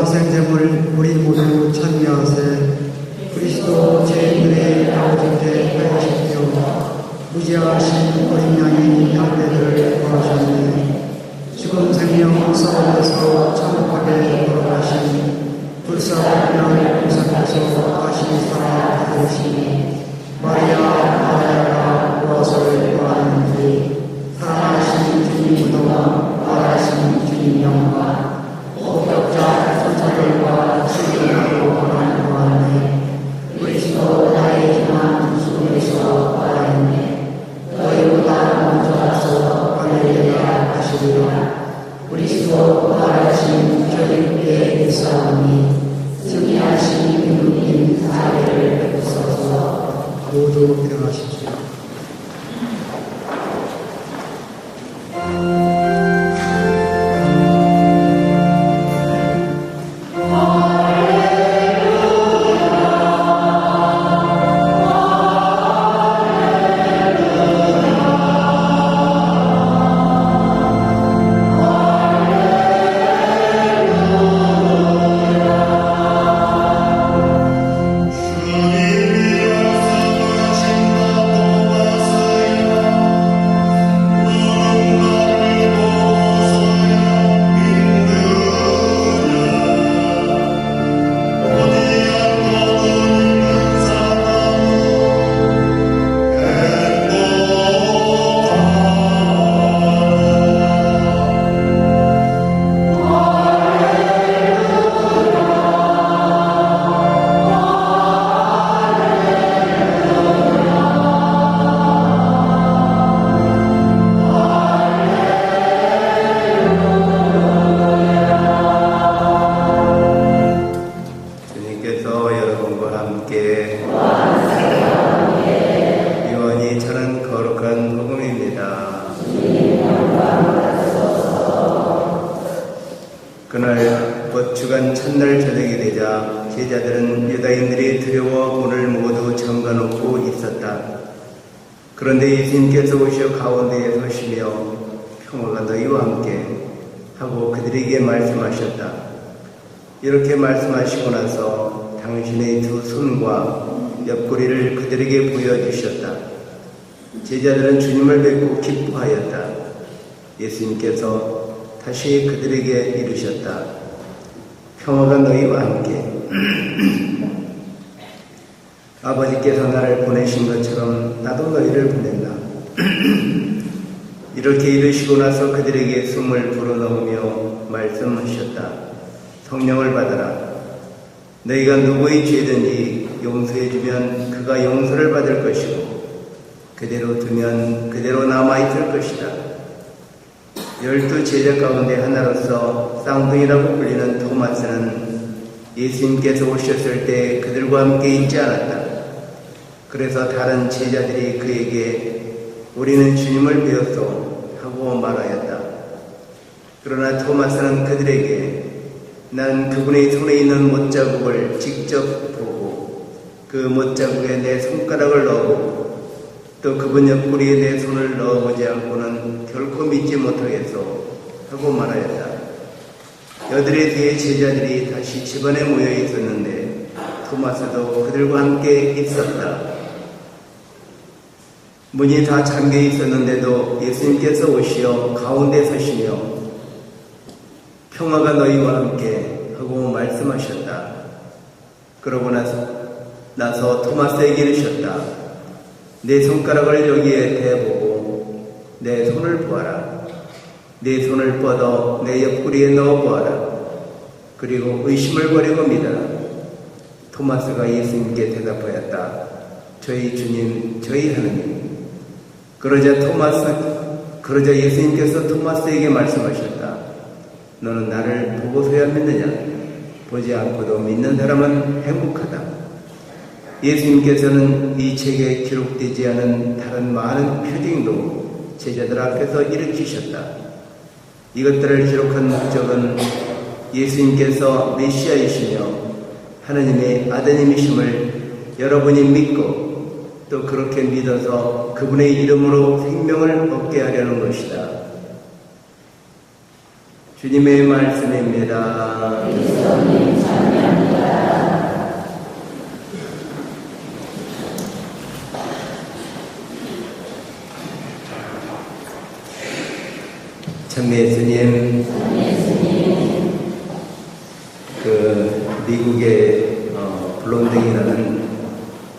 생제물 우리 모두 참여하세. 그리스도 제1의 아버지께 하시며 무지하신 어린 양이 양떼들을 구하셨네. 죽은 생명 싸움에서 참혹하게 돌아가신 불사의 공산에서 다시 살아나시니 마리아가 무엇을 구하는지 사랑하신 주님으로 말하신 주님 영광 호격자 선사들과 수련하고 구하네. 그리스도 나의 희망 속에서 구하네. 너희보다 먼저 가서 갈릴리아 가시리라. 그리스도 말하신 저희께 있사오니 승리하신 임금님 자리를 베푸소서. 모두 일어나십시오. 그날 곧 주간 첫날 저녁이 되자 제자들은 유다인들이 두려워 문을 모두 잠가놓고 있었다. 그런데 예수님께서 오셔 가운데에 서시며 평화가 너희와 함께 하고 그들에게 말씀하셨다. 이렇게 말씀하시고 나서 당신의 두 손과 옆구리를 그들에게 보여주셨다. 제자들은 주님을 뵙고 기뻐하였다. 예수님께서 다시 그들에게 이르셨다. 평화가 너희와 함께. 아버지께서 나를 보내신 것처럼 나도 너희를 보낸다. 이렇게 이르시고 나서 그들에게 숨을 불어넣으며 말씀하셨다. 성령을 받아라. 너희가 누구의 죄든지 용서해주면 그가 용서를 받을 것이고 그대로 두면 그대로 남아있을 것이다. 12 제자 가운데 하나로서 쌍둥이라고 불리는 토마스는 예수님께서 오셨을 때 그들과 함께 있지 않았다. 그래서 다른 제자들이 그에게 우리는 주님을 배웠소 하고 말하였다. 그러나 토마스는 그들에게 난 그분의 손에 있는 못자국을 직접 보고 그 못자국에 내 손가락을 넣어보고 또 그분 옆구리에 내 손을 넣어보지 않고는 결코 믿지 못하겠소 하고 말하였다. 여들에 대해 제자들이 다시 집안에 모여 있었는데 토마스도 그들과 함께 있었다. 문이 다 잠겨 있었는데도 예수님께서 오시어 가운데 서시며 평화가 너희와 함께 하고 말씀하셨다. 그러고 나서 토마스에게 이르셨다. 내 손가락을 여기에 대보고 내 손을 보아라. 내 손을 뻗어 내 옆구리에 넣어 보아라. 그리고 의심을 버리고 믿어라. 토마스가 예수님께 대답하였다. 저희 주님, 저희 하느님. 그러자 예수님께서 토마스에게 말씀하셨다. 너는 나를 보고서야 믿느냐? 보지 않고도 믿는 사람은 행복하다. 예수님께서는 이 책에 기록되지 않은 다른 많은 표징도 제자들 앞에서 일으키셨다. 이것들을 기록한 목적은 예수님께서 메시아이시며 하느님의 아드님이심을 여러분이 믿고 또 그렇게 믿어서 그분의 이름으로 생명을 얻게 하려는 것이다. 주님의 말씀입니다. 찬미 예수님, 미국의 블론딩이라는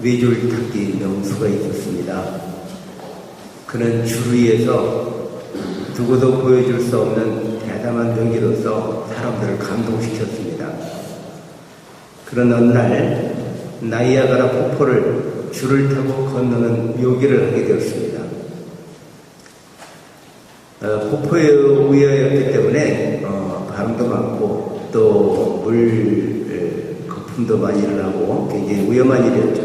외줄 탁기 명수가 있었습니다. 그는 줄 위에서 누구도 보여줄 수 없는 대담한 연기로서 사람들을 감동시켰습니다. 그런 어느 날 나이아가라 폭포를 줄을 타고 건너는 묘기를 하게 되었습니다. 폭포에 우여였기 때문에 바람도 많고 또 물 거품도 많이 일어나고 굉장히 위험한 일이었죠.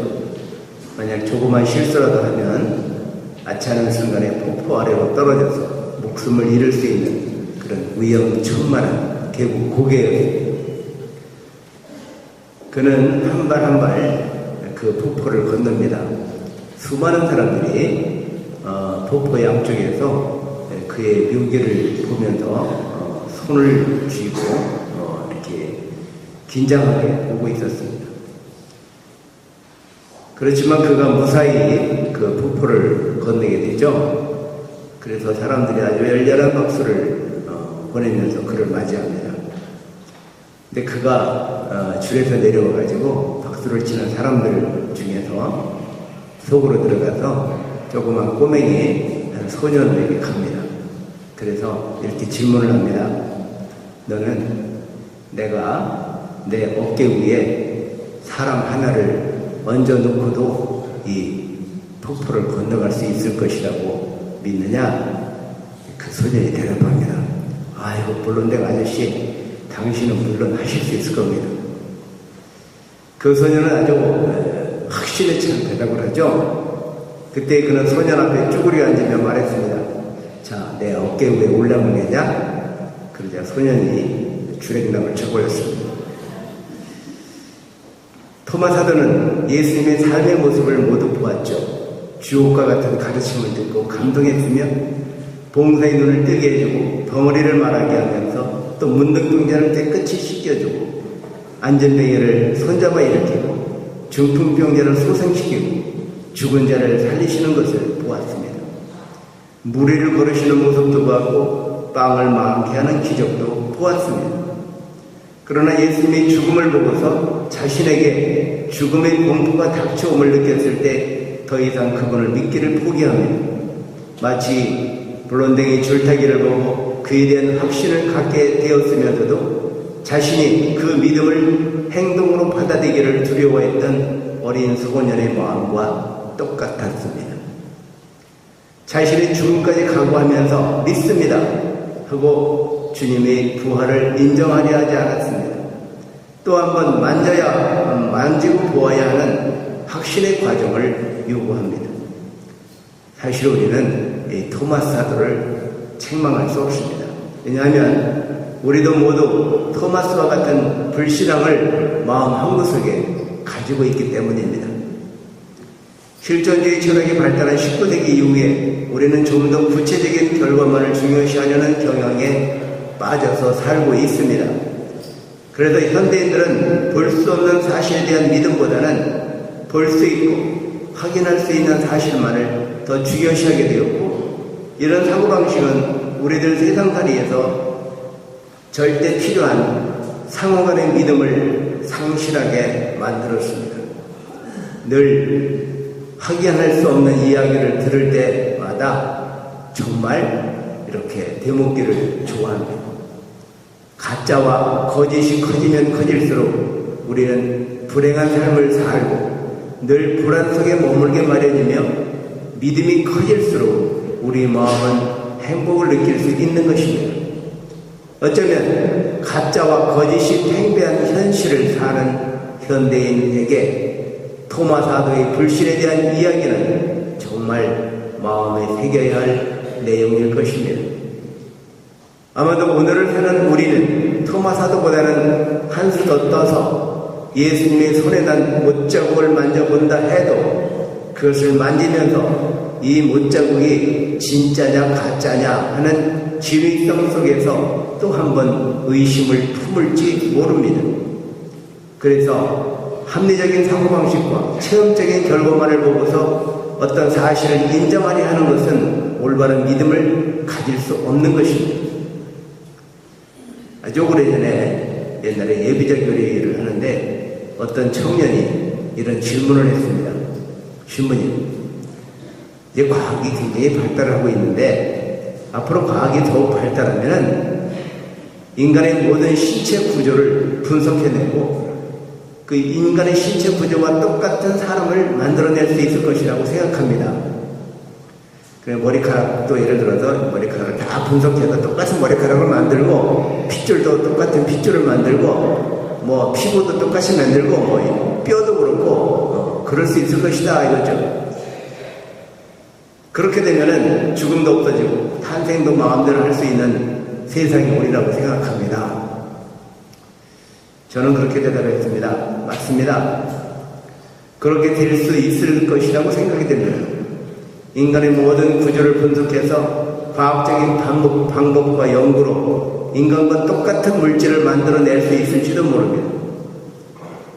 만약 조그만 실수라도 하면 아차하는 순간에 폭포 아래로 떨어져서 목숨을 잃을 수 있는 그런 위험천만한 계곡 고개였습니다. 그는 한 발 한 발 그 폭포를 건넙니다. 수많은 사람들이 폭포 양쪽에서 그의 묘기를 보면서 손을 쥐고 이렇게 긴장하게 보고 있었습니다. 그렇지만 그가 무사히 그 폭포를 건너게 되죠. 그래서 사람들이 아주 열렬한 박수를 보내면서 그를 맞이합니다. 근데 그가 줄에서 내려와가지고 박수를 치는 사람들 중에서 속으로 들어가서 조그만 꼬맹이 한 소년에게 갑니다. 그래서 이렇게 질문을 합니다. 너는 내가 내 어깨 위에 사람 하나를 얹어놓고도 이 폭포를 건너갈 수 있을 것이라고 믿느냐? 그 소년이 대답합니다. 아이고, 물론대가 아저씨, 당신은 물론 하실 수 있을 겁니다. 그 소년은 아주 확신에 찬 대답을 하죠. 그때 그는 소년 앞에 쭈그려 앉으며 말했습니다. 자, 내 어깨 위에 올라오겠냐? 그러자 소년이 주랭랑을 쳐버렸습니다. 토마 사도는 예수님의 삶의 모습을 모두 보았죠. 주옥과 같은 가르침을 듣고 감동했으며 봉사의 눈을 뜨게 해주고 덩어리를 말하게 하면서 또 문둥병자를 깨끗이 씻겨주고 안전뱅이를 손잡아 일으키고 중풍병자를 소생시키고 죽은 자를 살리시는 것을 보았습니다. 무리를 걸으시는 모습도 보았고 빵을 많게 하는 기적도 보았습니다. 그러나 예수님의 죽음을 보고서 자신에게 죽음의 공포가 닥쳐옴을 느꼈을 때 더 이상 그분을 믿기를 포기합니다. 마치 블론댕이 줄타기를 보고 그에 대한 확신을 갖게 되었으면서도 자신이 그 믿음을 행동으로 받아들이기를 두려워했던 어린 소년의 마음과 똑같았습니다. 자신의 죽음까지 각오하면서 믿습니다 하고 주님의 부활을 인정하려 하지 않았습니다. 또 한 번 만지고 보아야 하는 확신의 과정을 요구합니다. 사실 우리는 이 토마스 사도를 책망할 수 없습니다. 왜냐하면 우리도 모두 토마스와 같은 불신앙을 마음 한구석에 가지고 있기 때문입니다. 실존주의 철학이 발달한 19세기 이후에 우리는 좀 더 구체적인 결과만을 중요시하려는 경향에 빠져서 살고 있습니다. 그래서 현대인들은 볼 수 없는 사실에 대한 믿음보다는 볼 수 있고 확인할 수 있는 사실만을 더 중요시하게 되었고, 이런 사고방식은 우리들 세상살이에서 절대 필요한 상호간의 믿음을 상실하게 만들었습니다. 늘 확인할 수 없는 이야기를 들을 때마다 정말 이렇게 되묻기를 좋아합니다. 가짜와 거짓이 커지면 커질수록 우리는 불행한 삶을 살고 늘 불안 속에 머물게 마련이며, 믿음이 커질수록 우리 마음은 행복을 느낄 수 있는 것입니다. 어쩌면 가짜와 거짓이 팽배한 현실을 사는 현대인에게 토마 사도의 불신에 대한 이야기는 정말 마음에 새겨야 할 내용일 것입니다. 아마도 오늘을 사는 우리는 토마 사도보다는 한 수 더 떠서 예수님의 손에 난 못자국을 만져본다 해도 그것을 만지면서 이 못자국이 진짜냐 가짜냐 하는 진위성 속에서 또 한 번 의심을 품을지 모릅니다. 그래서 합리적인 사고방식과 체험적인 결과만을 보고서 어떤 사실을 인정하려 하는 것은 올바른 믿음을 가질 수 없는 것입니다. 아주 오래전에 옛날에 예비자 교리를 하는데 어떤 청년이 이런 질문을 했습니다. 신부님, 이제 과학이 굉장히 발달하고 있는데 앞으로 과학이 더욱 발달하면 인간의 모든 신체 구조를 분석해내고 그 인간의 신체 구조와 똑같은 사람을 만들어낼 수 있을 것이라고 생각합니다. 머리카락도 예를 들어서 머리카락을 다 분석해서 똑같은 머리카락을 만들고 핏줄도 똑같은 핏줄을 만들고 뭐 피부도 똑같이 만들고 뭐 뼈도 그렇고 그럴 수 있을 것이다 이거죠. 그렇게 되면은 죽음도 없어지고 탄생도 마음대로 할 수 있는 세상이 오리라고 생각합니다. 저는 그렇게 대답했습니다. 맞습니다. 그렇게 될 수 있을 것이라고 생각이 됩니다. 인간의 모든 구조를 분석해서 과학적인 방법과 연구로 인간과 똑같은 물질을 만들어낼 수 있을지도 모릅니다.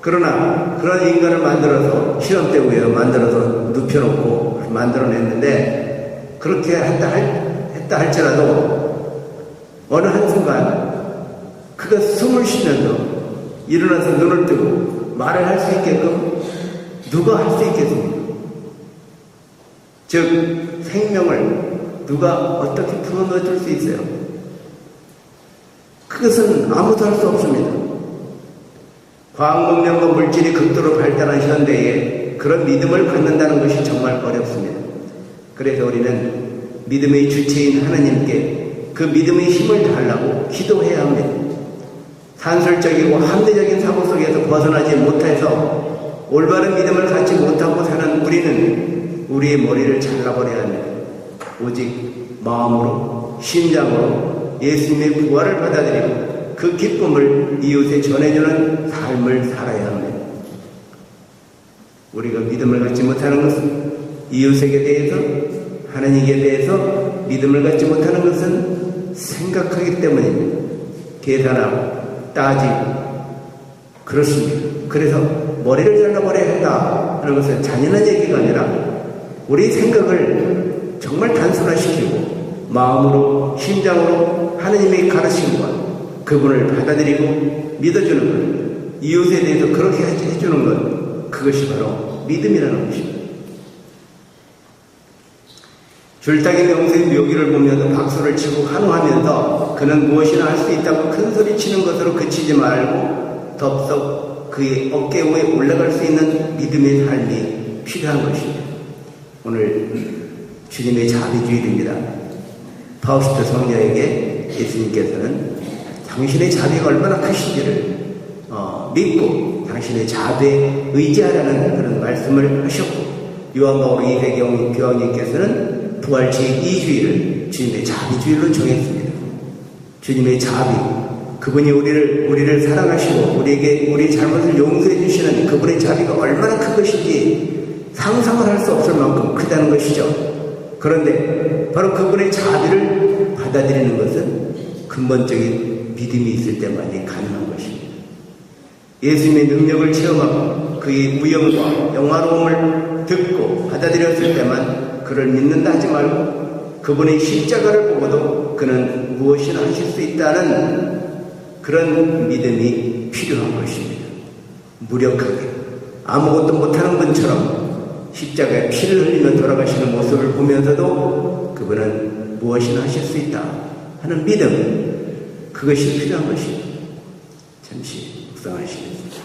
그러나 그런 인간을 만들어서 실험대구에 만들어서 눕혀놓고 만들어냈는데 그렇게 했다 할지라도 어느 한순간 그가 숨을 쉬면서 일어나서 눈을 뜨고 말을 할 수 있게끔 누가 할 수 있겠습니까? 즉 생명을 누가 어떻게 풀어넣어줄 수 있어요? 그것은 아무도 할 수 없습니다. 과학문명과 물질이 극도로 발달한 현대에 그런 믿음을 갖는다는 것이 정말 어렵습니다. 그래서 우리는 믿음의 주체인 하나님께 그 믿음의 힘을 달라고 기도해야 합니다. 산술적이고 합리적인 사고 속에서 벗어나지 못해서 올바른 믿음을 갖지 못하고 사는 우리는 우리의 머리를 잘라버려야 합니다. 오직 마음으로 심장으로 예수님의 부활을 받아들이고 그 기쁨을 이웃에 전해주는 삶을 살아야 합니다. 우리가 믿음을 갖지 못하는 것은 이웃에게 대해서 하나님께 대해서 믿음을 갖지 못하는 것은 생각하기 때문입니다. 계산하고 따지고 그렇습니다. 그래서 머리를 잘라버려야 한다 하는 것은 잔인한 얘기가 아니라 우리 생각을 정말 단순화시키고 마음으로 심장으로 하나님의 가르침과 그분을 받아들이고 믿어주는 것, 이웃에 대해서 그렇게 해주는 것, 그것이 바로 믿음이라는 것입니다. 줄타기 명수의 묘기를 보면서 박수를 치고 환호하면서 그는 무엇이나 할 수 있다고 큰소리 치는 것으로 그치지 말고 덥석 그의 어깨 위에 올라갈 수 있는 믿음의 삶이 필요한 것입니다. 오늘 주님의 자비주일입니다. 파우스트 성녀에게 예수님께서는 당신의 자비가 얼마나 크신지를 믿고 당신의 자비에 의지하라는 그런 말씀을 하셨고 요한바오로 2세 교황님께서는 부활 제2주일을 주님의 자비주일로 정했습니다. 주님의 자비, 그분이 우리를 사랑하시고 우리의 잘못을 용서해 주시는 그분의 자비가 얼마나 큰 것인지 상상을 할 수 없을 만큼 크다는 것이죠. 그런데 바로 그분의 자비를 받아들이는 것은 근본적인 믿음이 있을 때만이 가능한 것입니다. 예수님의 능력을 체험하고 그의 무형과 영화로움을 듣고 받아들였을 때만 그를 믿는다 하지 말고 그분의 십자가를 보고도 그는 무엇이나 하실 수 있다는 그런 믿음이 필요한 것입니다. 무력하게 아무것도 못하는 분처럼 십자가에 피를 흘리며 돌아가시는 모습을 보면서도 그분은 무엇이나 하실 수 있다 하는 믿음, 그것이 필요한 것입니다. 잠시 묵상하시겠습니다.